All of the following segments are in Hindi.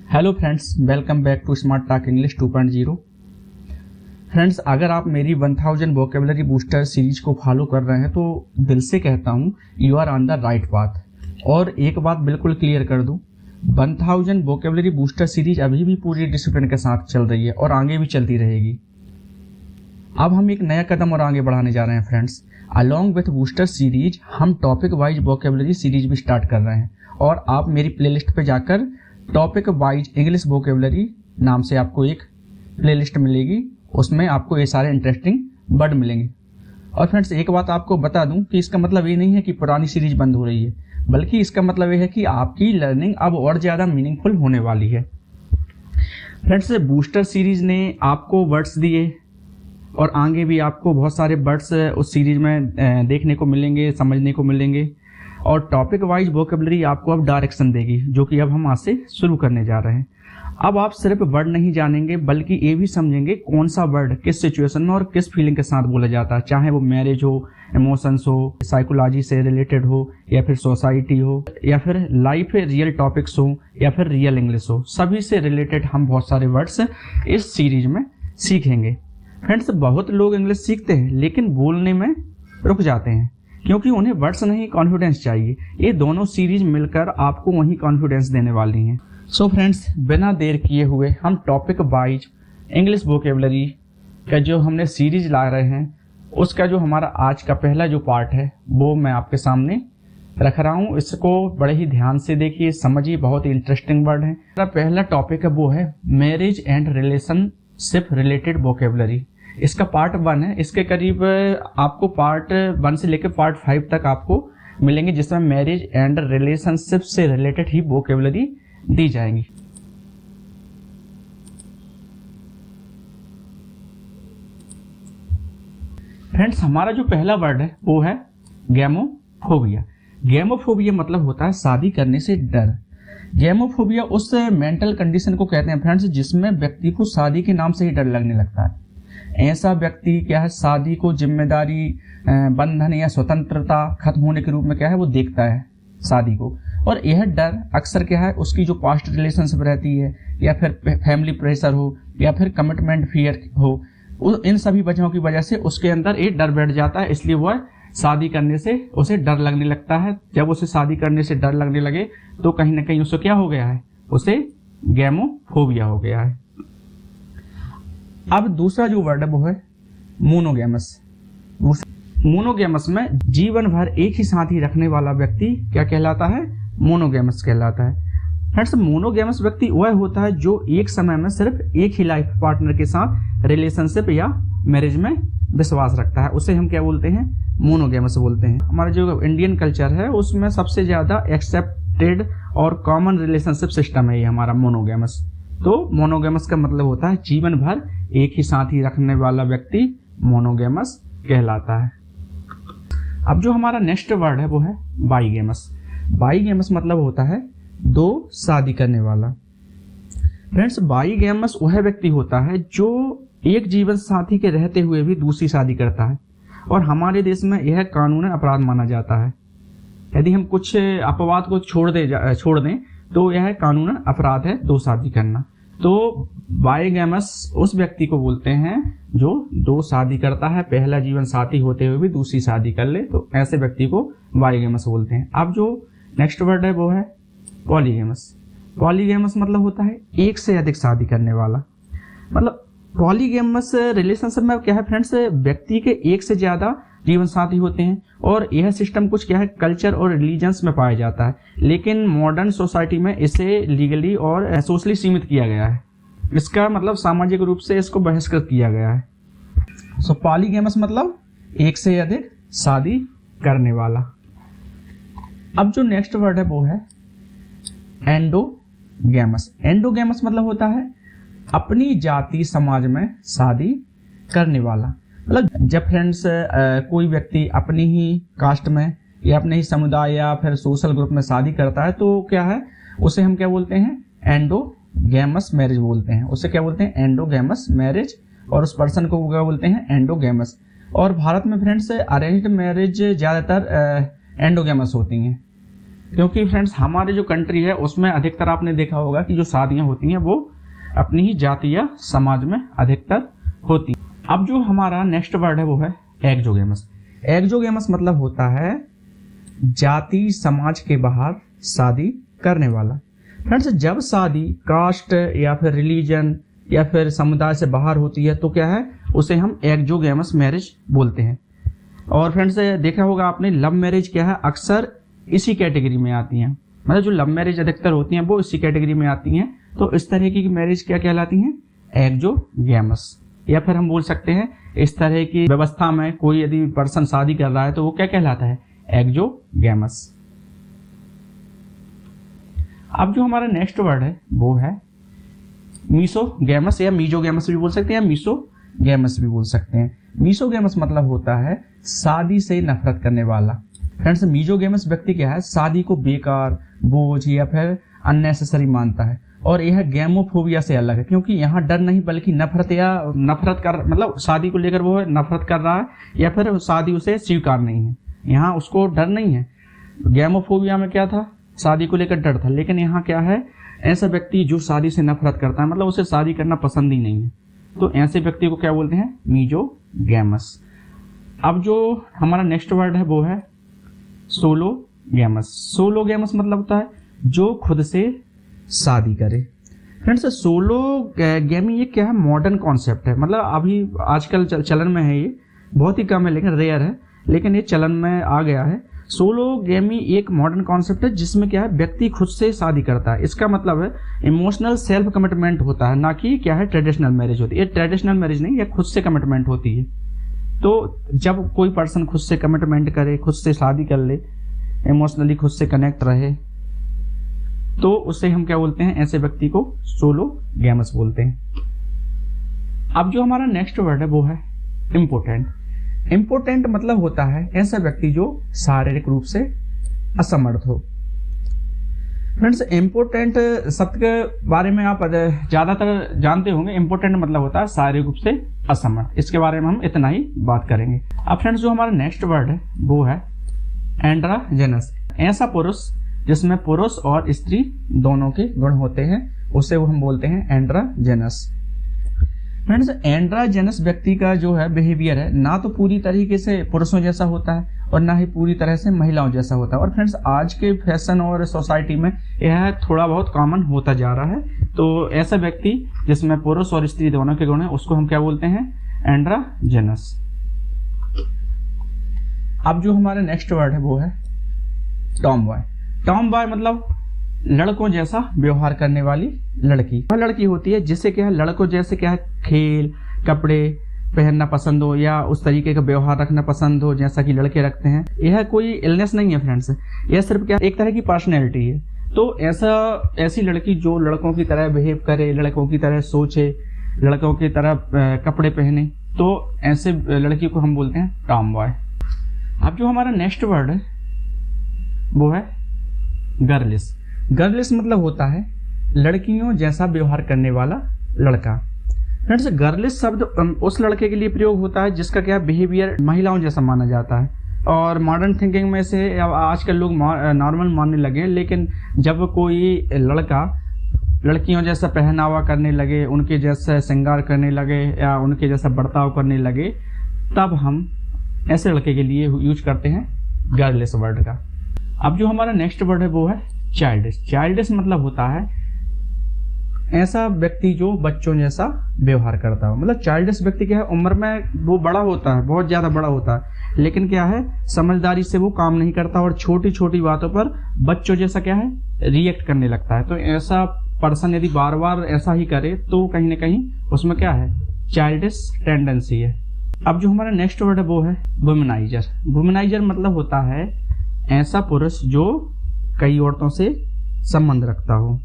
Hello friends, welcome back to Smart Talk English 2.0। Friends, अगर आप मेरी 1000 वोकेबलरी बूस्टर सीरीज को फॉलो कर रहे हैं तो दिल से कहता हूँ you are on the right path. और एक बात बिल्कुल क्लियर कर दूँ, 1000 वोकेबलरी बूस्टर सीरीज अभी भी पूरी डिसिप्लिन के साथ चल रही है और आगे भी चलती रहेगी। अब हम एक नया कदम और आगे बढ़ाने जा रहे हैं friends. Along with booster series हम टॉपिक वाइज वोकेबलरी सीरीज भी स्टार्ट कर रहे हैं और आप मेरी प्लेलिस्ट पे जाकर टॉपिक वाइज इंग्लिश वोकेबलरी नाम से आपको एक प्लेलिस्ट मिलेगी। उसमें आपको ये सारे इंटरेस्टिंग वर्ड मिलेंगे। और फ्रेंड्स, एक बात आपको बता दूं कि इसका मतलब ये नहीं है कि पुरानी सीरीज बंद हो रही है, बल्कि इसका मतलब ये है कि आपकी लर्निंग अब और ज़्यादा मीनिंगफुल होने वाली है। फ्रेंड्स, बूस्टर सीरीज ने आपको वर्ड्स दिए और आगे भी आपको बहुत सारे वर्ड्स उस सीरीज में देखने को मिलेंगे, समझने को मिलेंगे। और टॉपिक वाइज वोकेबलरी आपको अब डायरेक्शन देगी, जो कि अब हम आज से शुरू करने जा रहे हैं। अब आप सिर्फ वर्ड नहीं जानेंगे बल्कि ये भी समझेंगे कौन सा वर्ड किस सिचुएशन में और किस फीलिंग के साथ बोला जाता है, चाहे वो मैरिज हो, इमोशंस हो, साइकोलॉजी से रिलेटेड हो, या फिर सोसाइटी हो, या फिर लाइफ रियल टॉपिक्स हो, या फिर रियल इंग्लिश हो। सभी से रिलेटेड हम बहुत सारे वर्ड्स इस सीरीज में सीखेंगे। फ्रेंड्स, बहुत लोग इंग्लिश सीखते हैं लेकिन बोलने में रुक जाते हैं क्योंकि उन्हें वर्ड्स नहीं, कॉन्फिडेंस चाहिए। ये दोनों सीरीज मिलकर आपको वही कॉन्फिडेंस देने वाली हैं। सो फ्रेंड्स, बिना देर किए हुए हम टॉपिक वाइज इंग्लिश वोकेबलरी का जो हमने सीरीज ला रहे हैं, उसका जो हमारा आज का पहला जो पार्ट है वो मैं आपके सामने रख रहा हूँ। इसको बड़े ही ध्यान से देखिए, समझिए, बहुत ही इंटरेस्टिंग वर्ड है। हमारा पहला टॉपिक है वो है marriage and relationship related vocabulary. इसका पार्ट 1 है। इसके करीब आपको पार्ट 1 से लेकर पार्ट 5 तक आपको मिलेंगे, जिसमें मैरिज एंड रिलेशनशिप से रिलेटेड ही वोकेबलरी दी जाएंगी। फ्रेंड्स, हमारा जो पहला वर्ड है वो है गैमोफोबिया। गैमोफोबिया मतलब होता है शादी करने से डर। गैमोफोबिया उस मेंटल कंडीशन को कहते हैं फ्रेंड्स, जिसमें व्यक्ति को शादी के नाम से ही डर लगने लगता है। ऐसा व्यक्ति क्या है, शादी को जिम्मेदारी, बंधन या स्वतंत्रता खत्म होने के रूप में क्या है वो देखता है शादी को। और यह डर अक्सर क्या है, उसकी जो पास्ट रिलेशनशिप रहती है, या फिर फैमिली प्रेशर हो, या फिर कमिटमेंट फियर हो, इन सभी वजहों की वजह से उसके अंदर एक डर बैठ जाता है। इसलिए वह शादी करने से उसे डर लगने लगता है। जब उसे शादी करने से डर लगने लगे तो कहीं ना कहीं उसे क्या हो गया है, उसे गैमोफोबिया हो गया है। अब दूसरा जो वर्ड है वो है मोनोगैमस। मोनोगैमस में जीवन भर एक ही साथ ही रखने वाला व्यक्ति क्या कहलाता है, मोनोगैमस कहलाता है। फ्रेंड्स, मोनोगैमस व्यक्ति वह होता है जो एक समय में सिर्फ एक ही लाइफ पार्टनर के साथ रिलेशनशिप या मैरिज में विश्वास रखता है। उसे हम क्या बोलते हैं, मोनोगैमस बोलते हैं। हमारा जो इंडियन कल्चर है उसमें सबसे ज्यादा एक्सेप्टेड और कॉमन रिलेशनशिप सिस्टम है ये हमारा मोनोगैमस। तो मोनोगैमस का मतलब होता है जीवन भर एक ही साथ ही रखने वाला व्यक्ति मोनोगैमस कहलाता है। अब जो हमारा नेक्स्ट वर्ड है वो है बाईगैमस। बाईगैमस मतलब होता है दो शादी करने वाला। फ्रेंड्स, बाईगैमस वह व्यक्ति होता है जो एक जीवन साथी के रहते हुए भी दूसरी शादी करता है, और हमारे देश में यह कानूनन अपराध माना जाता है। यदि हम कुछ अपवाद को छोड़ दें तो यह कानूनन अपराध है दो शादी करना। तो बाईगैमस उस व्यक्ति को बोलते हैं जो दो शादी करता है, पहला जीवन साथी होते हुए भी दूसरी शादी कर ले, तो ऐसे व्यक्ति को बाईगैमस बोलते हैं। अब जो नेक्स्ट वर्ड है वो है पॉलीगैमस। पॉलीगैमस मतलब होता है एक से अधिक शादी करने वाला। मतलब पॉलीगैमस रिलेशनशिप में क्या है फ्रेंड्स, व्यक्ति के एक से ज्यादा जीवन साथी होते हैं, और यह सिस्टम कुछ क्या है कल्चर और रिलीजन्स में पाया जाता है, लेकिन मॉडर्न सोसाइटी में इसे लीगली और सोशली सीमित किया गया है। इसका मतलब सामाजिक रूप से इसको बहिष्कृत किया गया है। सो पॉलीगैमस मतलब एक से अधिक शादी करने वाला। अब जो नेक्स्ट वर्ड है वो है एंडोगैमस। एंडोगैमस मतलब होता है अपनी जाति समाज में शादी करने वाला। मतलब जब फ्रेंड्स कोई व्यक्ति अपनी ही कास्ट में या अपने ही समुदाय या फिर सोशल ग्रुप में शादी करता है तो क्या है, उसे हम क्या बोलते हैं, एंडोगैमस मैरिज बोलते हैं। उसे क्या बोलते हैं, एंडोगैमस मैरिज, और उस पर्सन को क्या बोलते हैं, एंडोगैमस। और भारत में फ्रेंड्स अरेंज्ड मैरिज ज्यादातर एंडोगैमस होती हैं। क्योंकि फ्रेंड्स हमारे जो कंट्री है उसमें अधिकतर आपने देखा होगा कि जो शादियां होती हैं वो अपनी ही जाति या समाज में अधिकतर होती। अब जो हमारा नेक्स्ट वर्ड है वो है एक्सोगेमस। एक्सोगेमस मतलब होता है जाति समाज के बाहर शादी करने वाला। फ्रेंड्स जब शादी कास्ट या फिर रिलीजन या फिर समुदाय से बाहर होती है तो क्या है, उसे हम एक्सोगेमस मैरिज बोलते हैं। और फ्रेंड्स देखा होगा आपने, लव मैरिज क्या है, अक्सर इसी कैटेगरी में आती हैं। मतलब जो लव मैरिज अधिकतर होती हैं वो इसी कैटेगरी में आती हैं। तो इस तरह की मैरिज क्या कहलाती हैं, एक्सोगेमस। या फिर हम बोल सकते हैं इस तरह की व्यवस्था में कोई यदि पर्सन शादी कर रहा है तो वो क्या कहलाता है, एक्सोगेमस। अब जो हमारा नेक्स्ट वर्ड है वो है मीसोगेमस, या मीजोगेमस भी बोल सकते हैं, या मीसोगेमस भी बोल सकते हैं। मीसोगेमस मतलब होता है शादी से नफरत करने वाला। फ्रेंड्स मीजोगेमस व्यक्ति क्या है, शादी को बेकार, बोझ या फिर अननेसेसरी मानता है। और यह गैमोफोबिया से अलग है, क्योंकि यहाँ डर नहीं बल्कि नफरत कर, मतलब शादी को लेकर वो नफरत कर रहा है या फिर शादी उसे स्वीकार नहीं है। यहाँ उसको डर नहीं है। गैमोफोबिया में क्या था, शादी को लेकर डर था, लेकिन यहाँ क्या है, ऐसा व्यक्ति जो शादी से नफरत करता है, मतलब उसे शादी करना पसंद ही नहीं है, तो ऐसे व्यक्ति को क्या बोलते हैं, मीजोगेमस। अब जो हमारा नेक्स्ट वर्ड है वो है सोलोगेमस। सोलोगेमस मतलब होता है जो खुद से शादी करे। फ्रेंड्स सोलोगेमी ये क्या है, मॉडर्न कॉन्सेप्ट है। मतलब अभी आजकल चलन में है, ये बहुत ही कम है लेकिन रेयर है, लेकिन ये चलन में आ गया है। सोलोगेमी एक मॉडर्न कॉन्सेप्ट है जिसमें क्या है, व्यक्ति खुद से शादी करता है। इसका मतलब है इमोशनल सेल्फ कमिटमेंट होता है, ना कि क्या है ट्रेडिशनल मैरिज होती है। ये ट्रेडिशनल मैरिज नहीं, ये खुद से कमिटमेंट होती है। तो जब कोई पर्सन खुद से कमिटमेंट करे, खुद से शादी कर ले, इमोशनली खुद से कनेक्ट रहे, तो उसे हम क्या बोलते हैं, ऐसे व्यक्ति को सोलोगेमस बोलते हैं। अब जो हमारा नेक्स्ट वर्ड है वो है इम्पोर्टेंट। इम्पोर्टेंट मतलब होता है ऐसा व्यक्ति जो शारीरिक रूप से असमर्थ हो। फ्रेंड्स इम्पोर्टेंट शब्द के बारे में आप ज्यादातर जानते होंगे। इम्पोर्टेंट मतलब होता है शारीरिक रूप से असमर्थ। इसके बारे में हम इतना ही बात करेंगे। अब फ्रेंड्स जो हमारा नेक्स्ट वर्ड है वो है एंड्रोजेनस। ऐसा पुरुष जिसमें पुरुष और स्त्री दोनों के गुण होते हैं, उसे वो हम बोलते हैं एंड्रोजेनस। फ्रेंड्स एंड्रोजेनस व्यक्ति का जो है बिहेवियर है, ना तो पूरी तरीके से पुरुषों जैसा होता है और ना ही पूरी तरह से महिलाओं जैसा होता है। और फ्रेंड्स आज के फैशन और सोसाइटी में यह थोड़ा बहुत कॉमन होता जा रहा है। तो ऐसा व्यक्ति जिसमें पुरुष और स्त्री दोनों के गुण है, उसको हम क्या बोलते हैं, एंड्रोजेनस। अब जो हमारा नेक्स्ट वर्ड है वो है टॉम बॉय। टॉम बॉय मतलब लड़कों जैसा व्यवहार करने वाली लड़की। वह लड़की होती है जिसे क्या है, लड़कों जैसे क्या है, खेल कपड़े पहनना पसंद हो या उस तरीके का व्यवहार रखना पसंद हो जैसा कि लड़के रखते हैं। यह कोई इलनेस नहीं है फ्रेंड्स, यह सिर्फ क्या एक तरह की पर्सनैलिटी है। तो ऐसी लड़की जो लड़कों की तरह बिहेव करे, लड़कों की तरह सोचे, लड़कों की तरह कपड़े पहने, तो ऐसे लड़की को हम बोलते हैं टॉम बॉय। अब जो हमारा नेक्स्ट वर्ड है वो है गर्लिश। गर्लिश मतलब होता है लड़कियों जैसा व्यवहार करने वाला लड़का। फ्रेंड्स गर्लिश शब्द उस लड़के के लिए प्रयोग होता है जिसका क्या बिहेवियर महिलाओं जैसा माना जाता है। और मॉडर्न थिंकिंग में से आजकल लोग नॉर्मल मानने लगे, लेकिन जब कोई लड़का लड़कियों जैसा पहनावा करने लगे, उनके जैसा श्रृंगार करने लगे या उनके जैसा बर्ताव करने लगे, तब हम ऐसे लड़के के लिए यूज करते हैं गर्लिश वर्ड का। अब जो हमारा नेक्स्ट वर्ड है वो है चाइल्डिश। चाइल्डिश मतलब होता है ऐसा व्यक्ति जो बच्चों जैसा व्यवहार करता हो। मतलब चाइल्डिश व्यक्ति क्या है, उम्र में वो बड़ा होता है, बहुत ज्यादा बड़ा होता है, लेकिन क्या है समझदारी से वो काम नहीं करता और छोटी छोटी बातों पर बच्चों जैसा क्या है रिएक्ट करने लगता है। तो ऐसा पर्सन यदि बार बार ऐसा ही करे तो कहीं ना कहीं उसमें क्या है, चाइल्डिश टेंडेंसी है। अब जो हमारा नेक्स्ट वर्ड है वो है वुमेनाइजर। वुमेनाइजर मतलब होता है ऐसा पुरुष जो कई औरतों से संबंध रखता हो।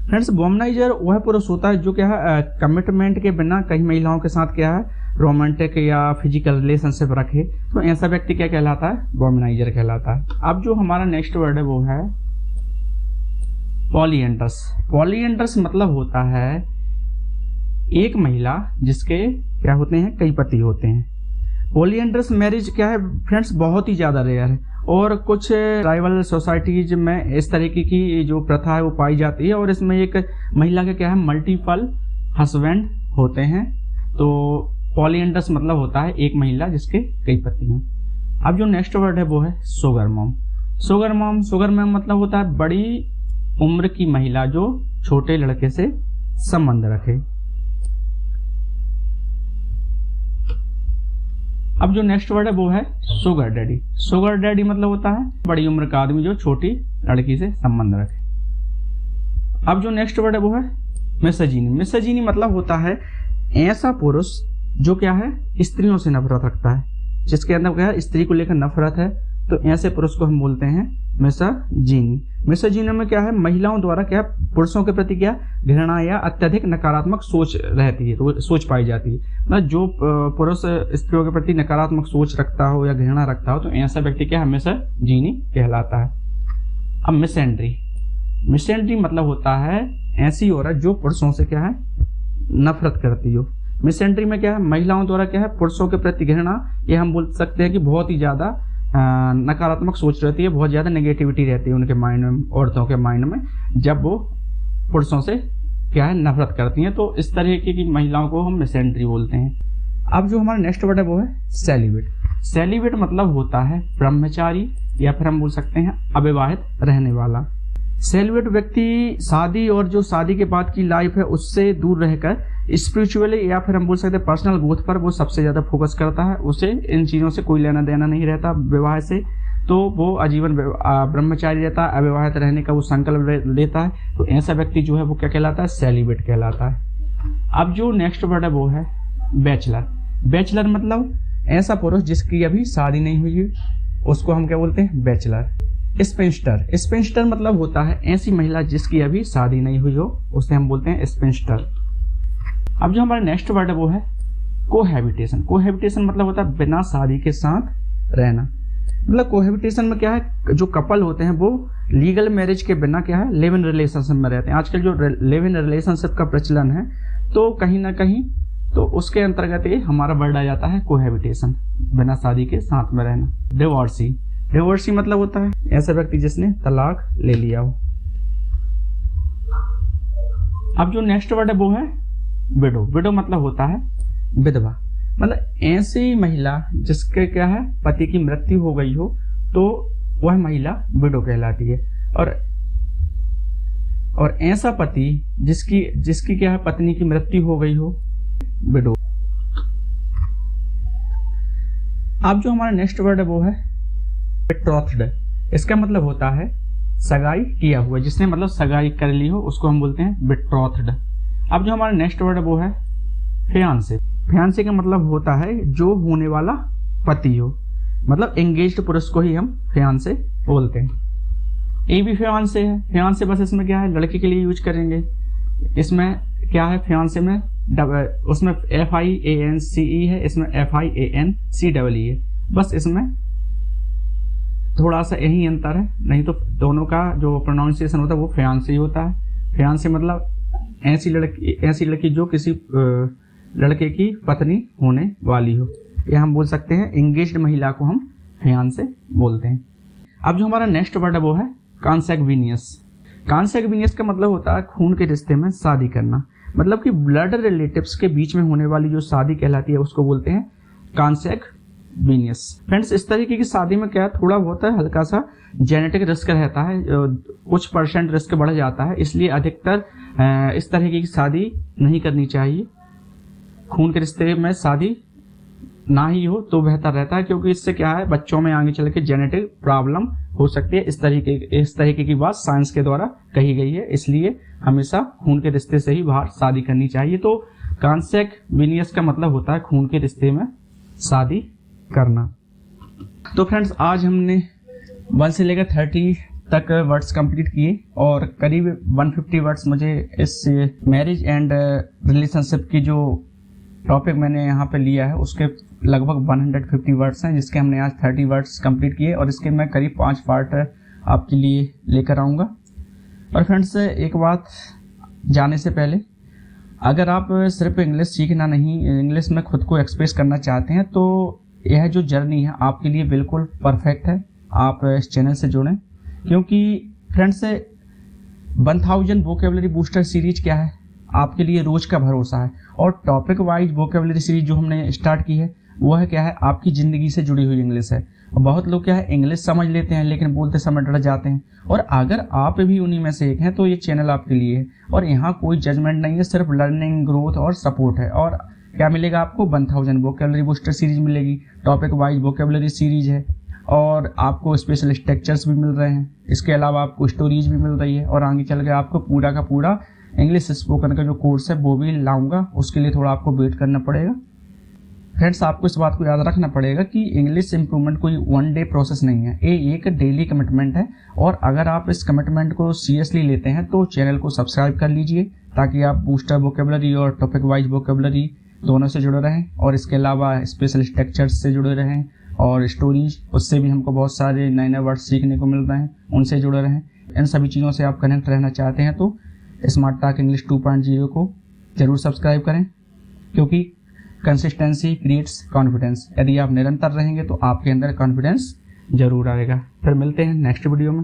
फ्रेंड्स वुमेनाइजर वह पुरुष होता है जो क्या है कमिटमेंट के बिना कई महिलाओं के साथ क्या है रोमांटिक या फिजिकल रिलेशनशिप रखे, तो ऐसा व्यक्ति क्या कहलाता है, वुमेनाइजर कहलाता है। अब जो हमारा नेक्स्ट वर्ड है वो है पॉलीएंड्रस। पॉलीएंड्रस मतलब होता है एक महिला जिसके क्या होते हैं, कई पति होते हैं। पॉलीएंड्रस मैरिज क्या है फ्रेंड्स बहुत ही ज्यादा रेयर है और कुछ ट्राइबल सोसाइटीज में इस तरीके की जो प्रथा है वो पाई जाती है, और इसमें एक महिला के क्या है मल्टीपल हस्बैंड होते हैं। तो पॉलीएंडस मतलब होता है एक महिला जिसके कई पति हों। अब जो नेक्स्ट वर्ड है वो है सुगर मॉम। सुगर मॉम मतलब होता है बड़ी उम्र की महिला जो छोटे लड़के से संबंध रखे। अब जो नेक्स्ट वर्ड है वो है सुगर डैडी। सुगर डैडी मतलब होता है बड़ी उम्र का आदमी जो छोटी लड़की से संबंध रखे। अब जो नेक्स्ट वर्ड है वो है मिसोजिनी। मिसोजिनी मतलब होता है ऐसा पुरुष जो क्या है स्त्रियों से नफरत रखता है, जिसके अंदर क्या है स्त्री को लेकर नफरत है, तो ऐसे पुरुष को हम बोलते हैं मिसोजिनी। मिसोजिनी में क्या है महिलाओं द्वारा क्या पुरुषों के प्रति क्या घृणा या अत्यधिक नकारात्मक सोच रहती है, तो सोच पाई जाती है। मतलब जो पुरुष स्त्रियों के प्रति नकारात्मक सोच रखता हो या घृणा रखता हो तो ऐसा व्यक्ति क्या है मिसोजिनी कहलाता है। अब मिसएंड्री। मिसएंड्री मतलब होता है ऐसी औरत जो पुरुषों से क्या है नफरत करती हो। मिसएंड्री में क्या है महिलाओं द्वारा क्या है पुरुषों के प्रति घृणा, ये हम बोल सकते हैं कि बहुत ही ज्यादा नकारात्मक सोच रहती है, बहुत ज्यादा नेगेटिविटी रहती है उनके माइंड में, औरतों के माइंड में, जब वो पुरुषों से क्या है नफरत करती हैं। तो इस तरह की महिलाओं को हम मिसएंड्री बोलते हैं। अब जो हमारा नेक्स्ट वर्ड है वो है सेलिब्रेट। सेलिब्रेट मतलब होता है ब्रह्मचारी या फिर हम बोल सकते हैं अविवाहित रहने वाला। सेलिब्रेट व्यक्ति शादी और जो शादी के बाद की लाइफ है उससे दूर रहकर स्पिरिचुअली या फिर हम बोल सकते हैं पर्सनल ग्रोथ पर वो सबसे ज्यादा फोकस करता है। उसे इन चीजों से कोई लेना देना नहीं रहता विवाह से, तो वो आजीवन ब्रह्मचारी रहता है, अविवाहित रहने का वो संकल्प लेता है। तो ऐसा व्यक्ति जो है वो क्या कहलाता है सेलिब्रेट कहलाता है। अब जो नेक्स्ट वर्ड है वो है बैचलर। बैचलर मतलब ऐसा पुरुष जिसकी अभी शादी नहीं हुई उसको हम क्या बोलते हैं बैचलर। स्पिंस्टर। स्पिंस्टर मतलब होता है ऐसी महिला जिसकी अभी शादी नहीं हुई हो, उसे हम बोलते हैं स्पिंस्टर। अब जो हमारा नेक्स्ट वर्ड है वो है कोहैबिटेशन। कोहैबिटेशन मतलब होता है बिना शादी के साथ रहना। मतलब कोहैबिटेशन में क्या है जो कपल होते हैं वो लीगल मैरिज के बिना क्या है लिव इन रिलेशनशिप में रहते हैं। आजकल जो लिव इन रिलेशनशिप का प्रचलन है तो कहीं ना कहीं तो उसके अंतर्गत ये हमारा वर्ड आ जाता है कोहैबिटेशन, बिना शादी के साथ में रहना। डिवोर्सी। डिवोर्सी मतलब होता है ऐसा व्यक्ति जिसने तलाक ले लिया हो। अब जो नेक्स्ट वर्ड है वो है विडो। विडो मतलब होता है विधवा। मतलब ऐसी महिला जिसके क्या है पति की मृत्यु हो गई हो तो वह महिला विडो कहलाती है। और ऐसा पति जिसकी क्या है पत्नी की मृत्यु हो गई हो विडो। अब जो हमारा नेक्स्ट वर्ड है वो है बेट्रॉथ्ड। इसका मतलब होता है सगाई किया हुआ, जिसने मतलब सगाई कर ली हो उसको हम बोलते हैं बेट्रॉथ्ड। अब जो हमारा नेक्स्ट वर्ड है वो है फियांसे। फियांसे का मतलब होता है जो होने वाला पति हो, मतलब एंगेज्ड पुरुष को ही हम फियांसे बोलते हैं। ये भी फियांसे है। फियांसे बस इसमें क्या है लड़के के लिए यूज करेंगे। इसमें क्या है फियांसे में उसमें FIANCE है, इसमें FIANCEE है। बस इसमें थोड़ा सा यही अंतर है, नहीं तो दोनों का जो प्रोनाउंसिएशन होता है वो फियांसे ही होता है। फियांसे मतलब ऐसी लड़की जो किसी लड़के की पत्नी होने वाली हो, या हम बोल सकते हैं एंगेज्ड महिला को हम फियांसे बोलते हैं। अब जो हमारा नेक्स्ट वर्ड है वो है कॉन्सैग्विनियस। कॉन्सैग्विनियस का मतलब होता है खून के रिश्ते में शादी करना, मतलब कि ब्लड रिलेटिव्स के बीच में होने वाली जो शादी कहलाती है उसको बोलते हैं कॉन्सैग्विनियस। फ्रेंड्स इस तरीके की शादी में क्या थोड़ा बहुत है हल्का सा जेनेटिक रिस्क रहता है, कुछ % रिस्क बढ़ जाता है, इसलिए अधिकतर इस तरीके की शादी नहीं करनी चाहिए। खून के रिश्ते में शादी ना ही हो तो बेहतर रहता है, क्योंकि इससे क्या है बच्चों में आगे चल के जेनेटिक प्रॉब्लम हो सकती है। इस तरीके की बात साइंस के द्वारा कही गई है, इसलिए हमेशा खून के रिश्ते से ही बाहर शादी करनी चाहिए। तो कॉन्सैग्विनियस का मतलब होता है खून के रिश्ते में शादी करना। तो फ्रेंड्स आज हमने 1 से लेकर 30 तक वर्ड्स कंप्लीट किए और करीब 150 वर्ड्स मुझे इस मैरिज एंड रिलेशनशिप की जो टॉपिक मैंने यहाँ पे लिया है उसके लगभग 150 वर्ड्स हैं, जिसके हमने आज 30 वर्ड्स कंप्लीट किए और इसके मैं करीब 5 पार्ट आपके लिए लेकर आऊँगा। और फ्रेंड्स एक बात जाने से पहले, अगर आप सिर्फ इंग्लिश सीखना नहीं, इंग्लिश में खुद को एक्सप्रेस करना चाहते हैं तो यह जो जर्नी है आपके लिए बिल्कुल परफेक्ट है। आप इस चैनल से जुड़ें, क्योंकि फ्रेंड्स 1000 वोकेबलरी बूस्टर सीरीज क्या है, आपके लिए रोज का भरोसा है। और टॉपिक वाइज वोकेबलरी सीरीज जो हमने स्टार्ट की है वो है क्या है, आपकी ज़िंदगी से जुड़ी हुई इंग्लिश है। बहुत लोग क्या है इंग्लिश समझ लेते हैं लेकिन बोलते समय डर जाते हैं, और अगर आप भी उन्हीं में से एक हैं तो ये चैनल आपके लिए है। और यहाँ कोई जजमेंट नहीं है, सिर्फ लर्निंग, ग्रोथ और सपोर्ट है। और क्या मिलेगा आपको, 1000 वोकेबलरी बूस्टर सीरीज मिलेगी, टॉपिक वाइज वोकेबलरी सीरीज है, और आपको स्पेशल स्ट्रक्चर्स भी मिल रहे हैं। इसके अलावा आपको स्टोरीज भी मिल रही है, और आगे चल के आपको पूरा का पूरा इंग्लिश स्पोकन का जो कोर्स है वो भी लाऊंगा। उसके लिए थोड़ा आपको वेट करना पड़ेगा। फ्रेंड्स आपको इस बात को याद रखना पड़ेगा कि इंग्लिश इंप्रूवमेंट कोई वन डे प्रोसेस नहीं है, ये एक डेली कमिटमेंट है। और अगर आप इस कमिटमेंट को सीरियसली लेते हैं तो चैनल को सब्सक्राइब कर लीजिए, ताकि आप बूस्टर वोकेबलरी और टॉपिक वाइज वोकेबलरी दोनों से जुड़े रहें, और इसके अलावा स्पेशल स्ट्रक्चर्स से जुड़े रहें, और स्टोरीज, उससे भी हमको बहुत सारे नए नए वर्ड सीखने को मिल रहे हैं, उनसे जुड़े रहें। इन सभी चीज़ों से आप कनेक्ट रहना चाहते हैं तो स्मार्ट टॉक इंग्लिश 2.0 को जरूर सब्सक्राइब करें, क्योंकि कंसिस्टेंसी क्रिएट्स कॉन्फिडेंस। यदि आप निरंतर रहेंगे तो आपके अंदर कॉन्फिडेंस जरूर आएगा। फिर मिलते हैं नेक्स्ट वीडियो में।